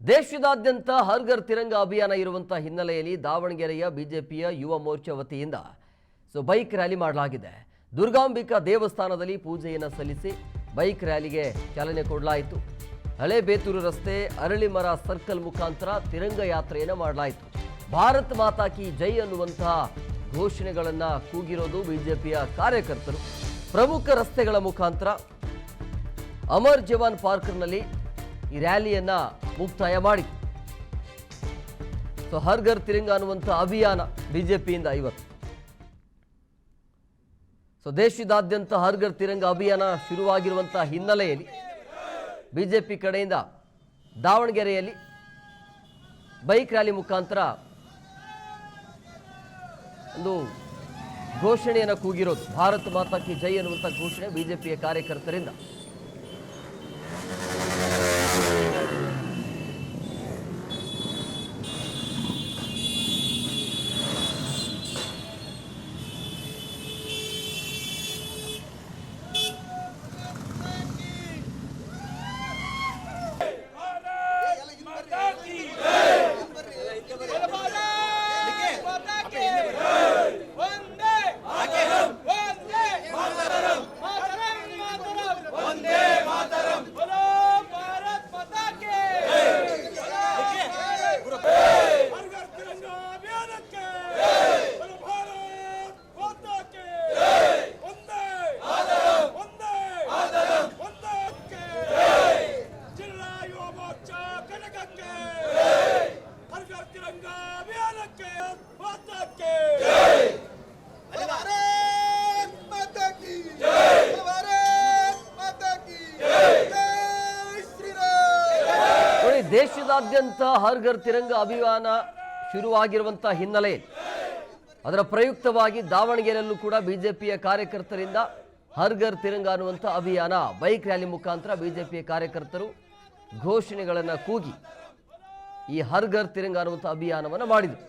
ದೇಶದಾದ್ಯಂತ ಹರ್ ಘರ್ ತಿರಂಗ ಅಭಿಯಾನ ಇರುವಂತ ಹಿನ್ನೆಲೆಯಲ್ಲಿ ದಾವಣಗೆರೆಯ ಬಿಜೆಪಿಯ ಯುವ ಮೋರ್ಚಾ ವತಿಯಿಂದ ಬೈಕ್ ರ್ಯಾಲಿ ಮಾಡಲಾಗಿದೆ. ದುರ್ಗಾಂಬಿಕಾ ದೇವಸ್ಥಾನದಲ್ಲಿ ಪೂಜೆಯನ್ನು ಸಲ್ಲಿಸಿ ಬೈಕ್ ರ್ಯಾಲಿಗೆ ಚಾಲನೆ ಕೊಡಲಾಯಿತು. ಹಳೆ ಬೇತೂರು ರಸ್ತೆ ಅರಳಿಮರ ಸರ್ಕಲ್ ಮುಖಾಂತರ ತಿರಂಗ ಯಾತ್ರೆಯನ್ನು ಮಾಡಲಾಯಿತು. ಭಾರತ್ ಮಾತಾ ಕಿ ಜೈ ಅನ್ನುವಂತಹ ಘೋಷಣೆಗಳನ್ನು ಕೂಗಿರೋದು ಬಿಜೆಪಿಯ ಕಾರ್ಯಕರ್ತರು. ಪ್ರಮುಖ ರಸ್ತೆಗಳ ಮುಖಾಂತರ ಅಮರ್ ಜವಾನ್ ಪಾರ್ಕ್ನಲ್ಲಿ ಈ ರ್ಯಾಲಿಯನ್ನ ಮುಕ್ತಾಯ ಮಾಡಿತು. ಹರ್ ಘರ್ ತಿರಂಗ ಅನ್ನುವಂಥ ಅಭಿಯಾನ ಬಿಜೆಪಿಯಿಂದ ಇವತ್ತು ದೇಶದಾದ್ಯಂತ ಹರ್ ಘರ್ ತಿರಂಗ ಅಭಿಯಾನ ಶುರುವಾಗಿರುವಂತಹ ಹಿನ್ನೆಲೆಯಲ್ಲಿ ಬಿಜೆಪಿ ಕಡೆಯಿಂದ ದಾವಣಗೆರೆಯಲ್ಲಿ ಬೈಕ್ ರ್ಯಾಲಿ ಮುಖಾಂತರ ಒಂದು ಘೋಷಣೆಯನ್ನು ಕೂಗಿರೋದು. ಭಾರತ್ ಮಾತಾ ಕಿ ಜೈ ಅನ್ನುವಂಥ ಘೋಷಣೆ ಬಿಜೆಪಿಯ ಕಾರ್ಯಕರ್ತರಿಂದ. ದೇಶದಾದ್ಯಂತ ಹರ್ ಘರ್ ತಿರಂಗ ಅಭಿಯಾನ ಶುರುವಾಗಿರುವಂತಹ ಹಿನ್ನೆಲೆಯಲ್ಲಿ ಅದರ ಪ್ರಯುಕ್ತವಾಗಿ ದಾವಣಗೆರೆಯಲ್ಲೂ ಕೂಡ ಬಿಜೆಪಿಯ ಕಾರ್ಯಕರ್ತರಿಂದ ಹರ್ ಘರ್ ತಿರಂಗ ಅನ್ನುವಂಥ ಅಭಿಯಾನ ಬೈಕ್ ರ್ಯಾಲಿ ಮುಖಾಂತರ ಬಿಜೆಪಿಯ ಕಾರ್ಯಕರ್ತರು ಘೋಷಣೆಗಳನ್ನು ಕೂಗಿ ಈ ಹರ್ ಘರ್ ತಿರಂಗ ಅನ್ನುವಂಥ ಅಭಿಯಾನವನ್ನು ಮಾಡಿದರು.